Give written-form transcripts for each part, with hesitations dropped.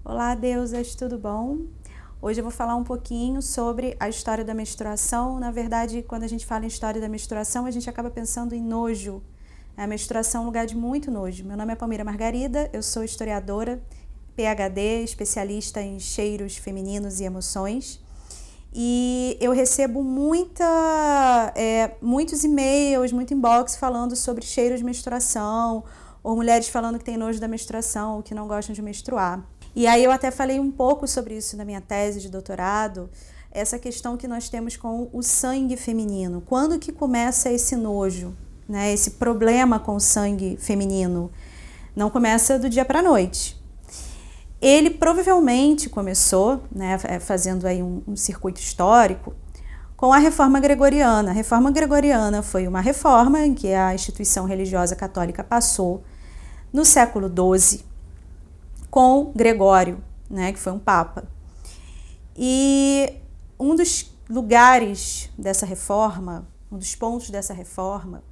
Olá, deusas, tudo bom? Hoje eu vou falar um pouquinho sobre a história da menstruação. Na verdade, quando a gente fala em história da menstruação, a gente acaba pensando em nojo. A menstruação é um lugar de muito nojo. Meu nome é Palmira Margarida, eu sou historiadora, PhD, especialista em cheiros femininos e emoções. E eu recebo muitos e-mails, muito inbox falando sobre cheiros de menstruação, ou mulheres falando que tem nojo da menstruação, ou que não gostam de menstruar. E aí eu até falei um pouco sobre isso na minha tese de doutorado, essa questão que nós temos com o sangue feminino. Quando que começa esse nojo, né? Esse problema com o sangue feminino? Não começa do dia para a noite. Ele provavelmente começou, né, fazendo aí um circuito histórico, com a Reforma Gregoriana. A Reforma Gregoriana foi uma reforma em que a instituição religiosa católica passou no século XII, com Gregório, né, que foi um papa. E um dos lugares dessa reforma, um dos pontos dessa reforma,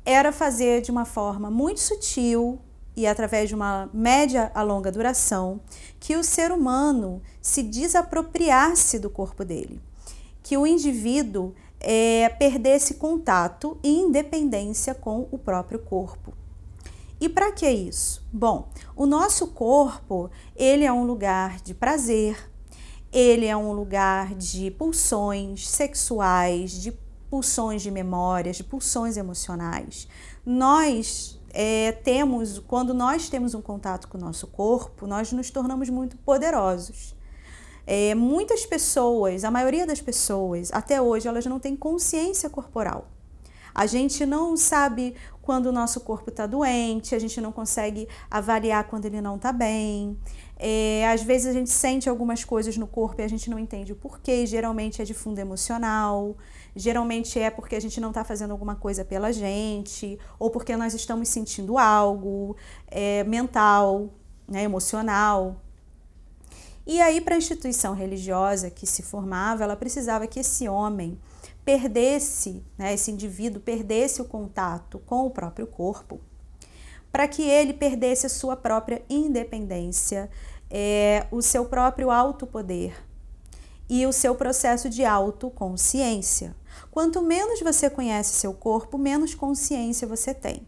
era fazer de uma forma muito sutil e através de uma média a longa duração, que o ser humano se desapropriasse do corpo dele, que o indivíduo perdesse contato e independência com o próprio corpo. E para que isso? Bom, o nosso corpo, ele é um lugar de prazer, ele é um lugar de pulsões sexuais, de pulsões de memórias, de pulsões emocionais. Quando nós temos um contato com o nosso corpo, nós nos tornamos muito poderosos. Muitas pessoas, a maioria das pessoas, até hoje, elas não têm consciência corporal. A gente não sabe quando o nosso corpo está doente, a gente não consegue avaliar quando ele não está bem. Às vezes a gente sente algumas coisas no corpo e a gente não entende o porquê, geralmente é de fundo emocional, geralmente é porque a gente não está fazendo alguma coisa pela gente, ou porque nós estamos sentindo algo mental, né, emocional. E aí, para a instituição religiosa que se formava, ela precisava que esse homem perdesse, né, esse indivíduo perdesse o contato com o próprio corpo, para que ele perdesse a sua própria independência, o seu próprio autopoder e o seu processo de autoconsciência. Quanto menos você conhece seu corpo, menos consciência você tem.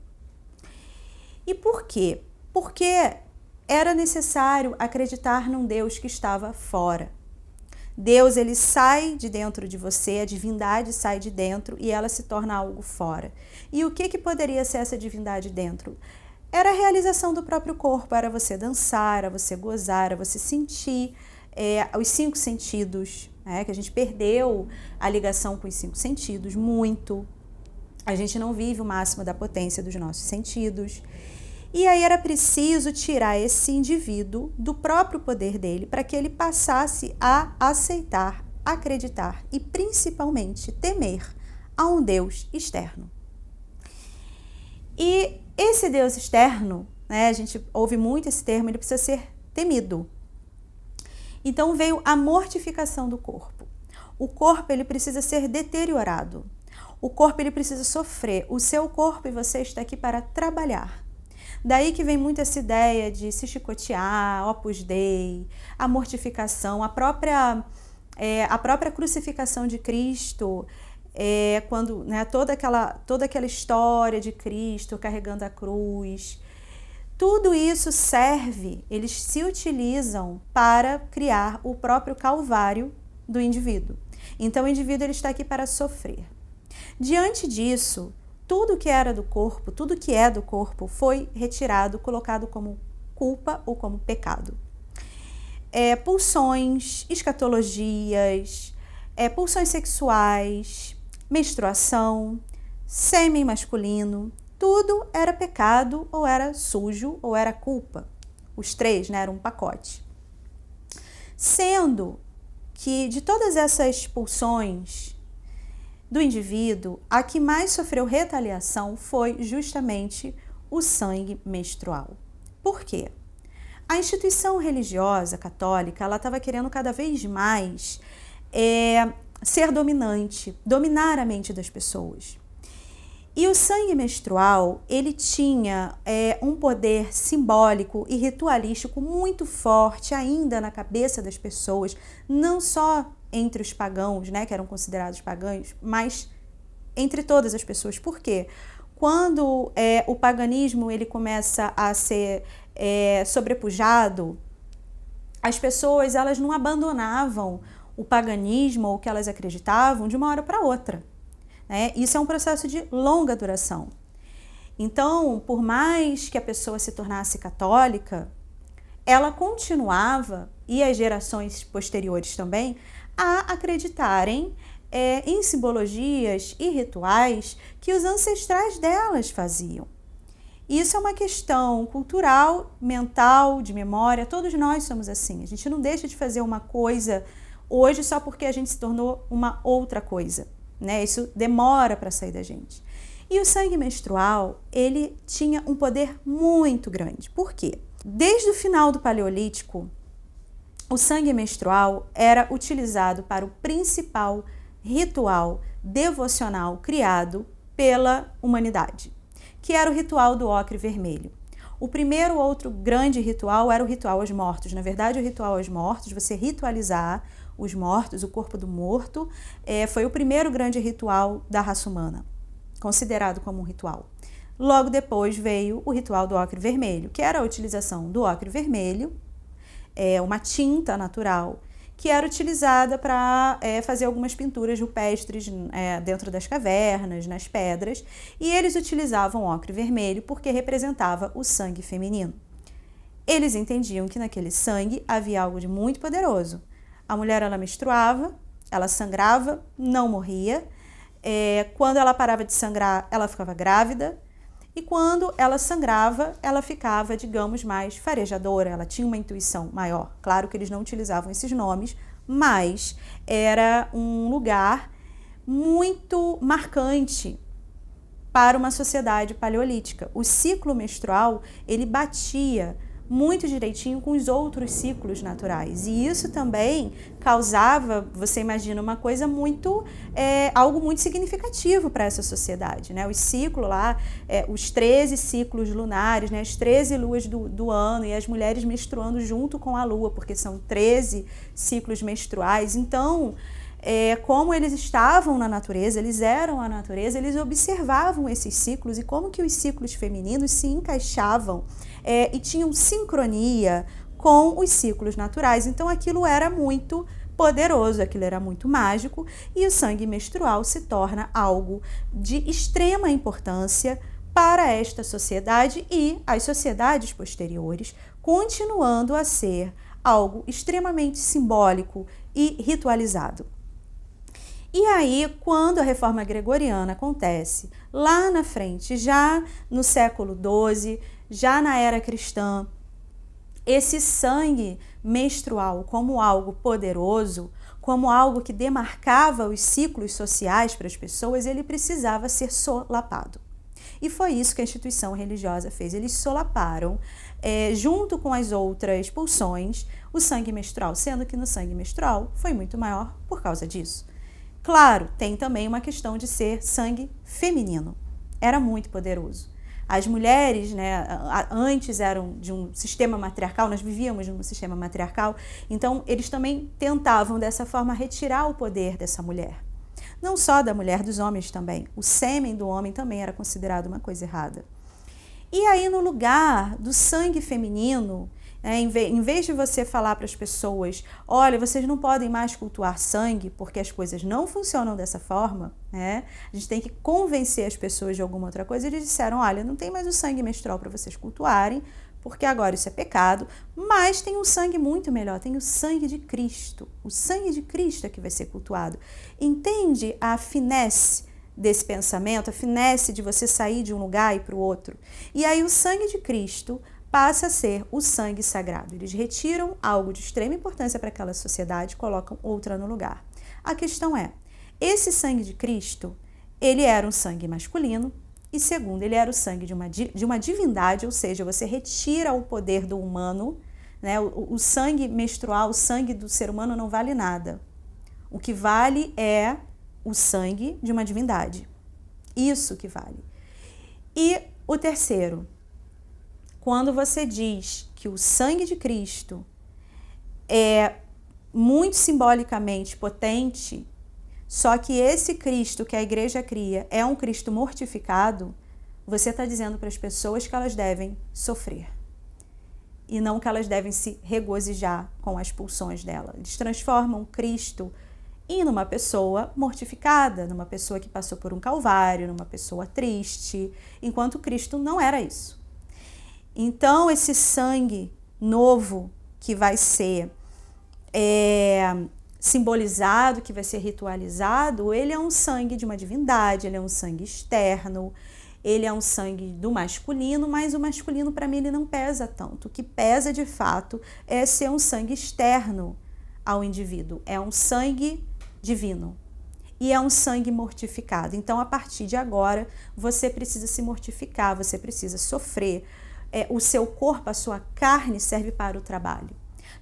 E por quê? Porque era necessário acreditar num Deus que estava fora. Deus, ele sai de dentro de você, a divindade sai de dentro e ela se torna algo fora. E o que poderia ser essa divindade dentro? Era a realização do próprio corpo, era você dançar, era você gozar, era você sentir os 5 sentidos, que a gente perdeu a ligação com os 5 sentidos muito. A gente não vive o máximo da potência dos nossos sentidos. E aí era preciso tirar esse indivíduo do próprio poder dele para que ele passasse a aceitar, acreditar e principalmente temer a um Deus externo. E esse Deus externo, né, a gente ouve muito esse termo, ele precisa ser temido. Então veio a mortificação do corpo. O corpo, ele precisa ser deteriorado. O corpo, ele precisa sofrer. O seu corpo e você está aqui para trabalhar. Daí que vem muito essa ideia de se chicotear, Opus Dei, a mortificação, a própria crucificação de Cristo, quando, né, toda aquela história de Cristo carregando a cruz. Tudo isso serve, eles se utilizam para criar o próprio calvário do indivíduo. Então o indivíduo ele está aqui para sofrer. Diante disso, tudo que era do corpo, tudo que é do corpo foi retirado, colocado como culpa ou como pecado. Pulsões, escatologias, pulsões sexuais, menstruação, sêmen masculino, tudo era pecado ou era sujo ou era culpa. Os 3, né, eram um pacote. Sendo que de todas essas pulsões do indivíduo, a que mais sofreu retaliação foi justamente o sangue menstrual. Por quê? A instituição religiosa católica, ela estava querendo cada vez mais ser dominante, dominar a mente das pessoas. E o sangue menstrual, ele tinha um poder simbólico e ritualístico muito forte ainda na cabeça das pessoas, não só entre os pagãos, né, que eram considerados pagãos, mas entre todas as pessoas. Por quê? Quando o paganismo ele começa a ser sobrepujado, as pessoas elas não abandonavam o paganismo ou o que elas acreditavam de uma hora para outra. Né? Isso é um processo de longa duração. Então, por mais que a pessoa se tornasse católica, ela continuava, e as gerações posteriores também, a acreditarem em simbologias e rituais que os ancestrais delas faziam. Isso é uma questão cultural, mental, de memória, todos nós somos assim. A gente não deixa de fazer uma coisa hoje só porque a gente se tornou uma outra coisa. Né? Isso demora para sair da gente. E o sangue menstrual, ele tinha um poder muito grande. Por quê? Desde o final do Paleolítico, o sangue menstrual era utilizado para o principal ritual devocional criado pela humanidade, que era o ritual do ocre vermelho. O primeiro outro grande ritual era o ritual aos mortos. Na verdade, o ritual aos mortos, você ritualizar os mortos, o corpo do morto, foi o primeiro grande ritual da raça humana, considerado como um ritual. Logo depois veio o ritual do ocre vermelho, que era a utilização do ocre vermelho, uma tinta natural, que era utilizada para fazer algumas pinturas rupestres dentro das cavernas, nas pedras, e eles utilizavam o ocre vermelho porque representava o sangue feminino. Eles entendiam que naquele sangue havia algo de muito poderoso. A mulher, ela menstruava, ela sangrava, não morria. Quando ela parava de sangrar, ela ficava grávida. E quando ela sangrava, ela ficava, digamos, mais farejadora. Ela tinha uma intuição maior. Claro que eles não utilizavam esses nomes, mas era um lugar muito marcante para uma sociedade paleolítica. O ciclo menstrual, ele batia muito direitinho com os outros ciclos naturais. E isso também causava, você imagina, uma coisa muito, algo muito significativo para essa sociedade, né? Os ciclos lá, os 13 ciclos lunares, né? As 13 luas do ano, e as mulheres menstruando junto com a lua, porque são 13 ciclos menstruais. Então, como eles estavam na natureza, eles eram a natureza, eles observavam esses ciclos e como que os ciclos femininos se encaixavam e tinham sincronia com os ciclos naturais. Então aquilo era muito poderoso, aquilo era muito mágico, e o sangue menstrual se torna algo de extrema importância para esta sociedade e as sociedades posteriores, continuando a ser algo extremamente simbólico e ritualizado. E aí, quando a reforma gregoriana acontece, lá na frente, já no século XII, já na era cristã, esse sangue menstrual como algo poderoso, como algo que demarcava os ciclos sociais para as pessoas, ele precisava ser solapado. E foi isso que a instituição religiosa fez. Eles solaparam, junto com as outras pulsões, o sangue menstrual, sendo que no sangue menstrual foi muito maior por causa disso. Claro, tem também uma questão de ser sangue feminino. Era muito poderoso. As mulheres, né, antes eram de um sistema matriarcal, nós vivíamos num sistema matriarcal, então eles também tentavam dessa forma retirar o poder dessa mulher. Não só da mulher, dos homens também. O sêmen do homem também era considerado uma coisa errada. E aí, no lugar do sangue feminino, em vez de você falar para as pessoas, olha, vocês não podem mais cultuar sangue porque as coisas não funcionam dessa forma, né? A gente tem que convencer as pessoas de alguma outra coisa. Eles disseram, olha, não tem mais o sangue menstrual para vocês cultuarem, porque agora isso é pecado, mas tem um sangue muito melhor, tem o sangue de Cristo. O sangue de Cristo é que vai ser cultuado. Entende a finesse desse pensamento, a finesse de você sair de um lugar e para o outro? E aí o sangue de Cristo passa a ser o sangue sagrado. Eles retiram algo de extrema importância para aquela sociedade e colocam outra no lugar. A questão é, esse sangue de Cristo, ele era um sangue masculino e, segundo, ele era o sangue de uma divindade, ou seja, você retira o poder do humano, né? O sangue menstrual, o sangue do ser humano não vale nada. O que vale é o sangue de uma divindade. Isso que vale. E o terceiro, quando você diz que o sangue de Cristo é muito simbolicamente potente, só que esse Cristo que a igreja cria é um Cristo mortificado, você está dizendo para as pessoas que elas devem sofrer e não que elas devem se regozijar com as pulsões dela. Eles transformam Cristo em uma pessoa mortificada, numa pessoa que passou por um calvário, numa pessoa triste, enquanto Cristo não era isso. Então, esse sangue novo que vai ser simbolizado, que vai ser ritualizado, ele é um sangue de uma divindade, ele é um sangue externo, ele é um sangue do masculino, mas o masculino para mim ele não pesa tanto. O que pesa de fato é ser um sangue externo ao indivíduo, é um sangue divino e é um sangue mortificado. Então, a partir de agora, você precisa se mortificar, você precisa sofrer. O seu corpo, a sua carne serve para o trabalho.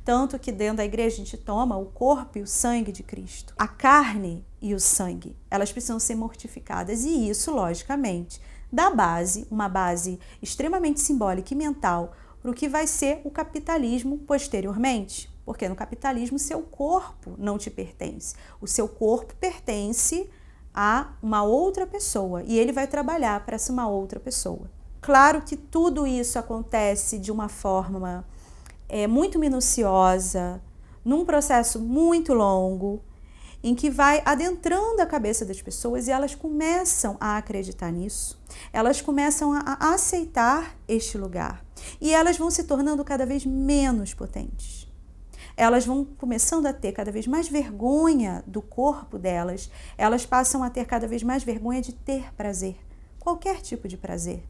Tanto que dentro da igreja a gente toma o corpo e o sangue de Cristo. A carne e o sangue, elas precisam ser mortificadas. E isso, logicamente, dá base, uma base extremamente simbólica e mental para o que vai ser o capitalismo posteriormente. Porque no capitalismo, seu corpo não te pertence. O seu corpo pertence a uma outra pessoa e ele vai trabalhar para essa uma outra pessoa. Claro que tudo isso acontece de uma forma muito minuciosa, num processo muito longo, em que vai adentrando a cabeça das pessoas e elas começam a acreditar nisso, elas começam a aceitar este lugar e elas vão se tornando cada vez menos potentes. Elas vão começando a ter cada vez mais vergonha do corpo delas, elas passam a ter cada vez mais vergonha de ter prazer, qualquer tipo de prazer.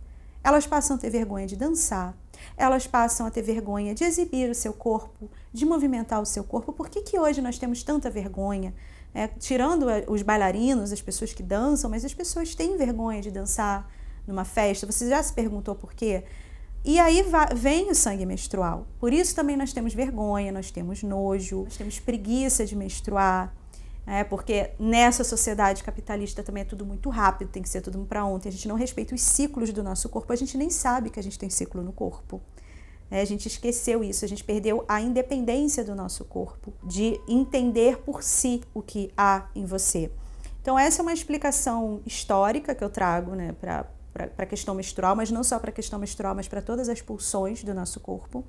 Elas passam a ter vergonha de dançar, elas passam a ter vergonha de exibir o seu corpo, de movimentar o seu corpo. Por que hoje nós temos tanta vergonha? Tirando os bailarinos, as pessoas que dançam, mas as pessoas têm vergonha de dançar numa festa. Você já se perguntou por quê? E aí vem o sangue menstrual. Por isso também nós temos vergonha, nós temos nojo, nós temos preguiça de menstruar. Porque nessa sociedade capitalista também é tudo muito rápido, tem que ser tudo para ontem. A gente não respeita os ciclos do nosso corpo, a gente nem sabe que a gente tem ciclo no corpo. A gente esqueceu isso, a gente perdeu a independência do nosso corpo, de entender por si o que há em você. Então essa é uma explicação histórica que eu trago, para a questão menstrual, mas não só para a questão menstrual, mas para todas as pulsões do nosso corpo.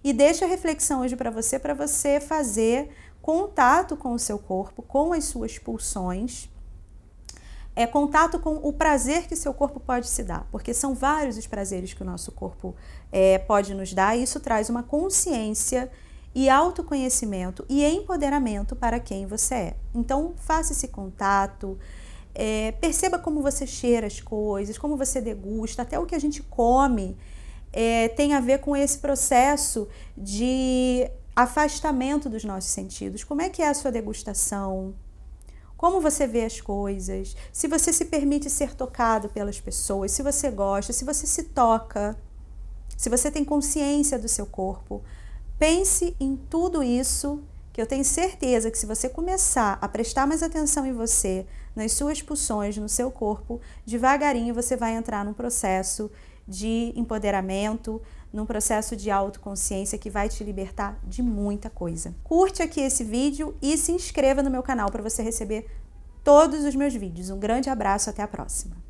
E deixo a reflexão hoje para você fazer contato com o seu corpo, com as suas pulsões, contato com o prazer que seu corpo pode se dar, porque são vários os prazeres que o nosso corpo pode nos dar, e isso traz uma consciência e autoconhecimento e empoderamento para quem você é. Então, faça esse contato, perceba como você cheira as coisas, como você degusta, até o que a gente come tem a ver com esse processo de afastamento dos nossos sentidos. Como é que é a sua degustação? Como você vê as coisas? Se você se permite ser tocado pelas pessoas, se você gosta, se você se toca, se você tem consciência do seu corpo, pense em tudo isso, que eu tenho certeza que se você começar a prestar mais atenção em você, nas suas pulsões, no seu corpo, devagarinho você vai entrar num processo de empoderamento, num processo de autoconsciência que vai te libertar de muita coisa. Curte aqui esse vídeo e se inscreva no meu canal para você receber todos os meus vídeos. Um grande abraço, até a próxima!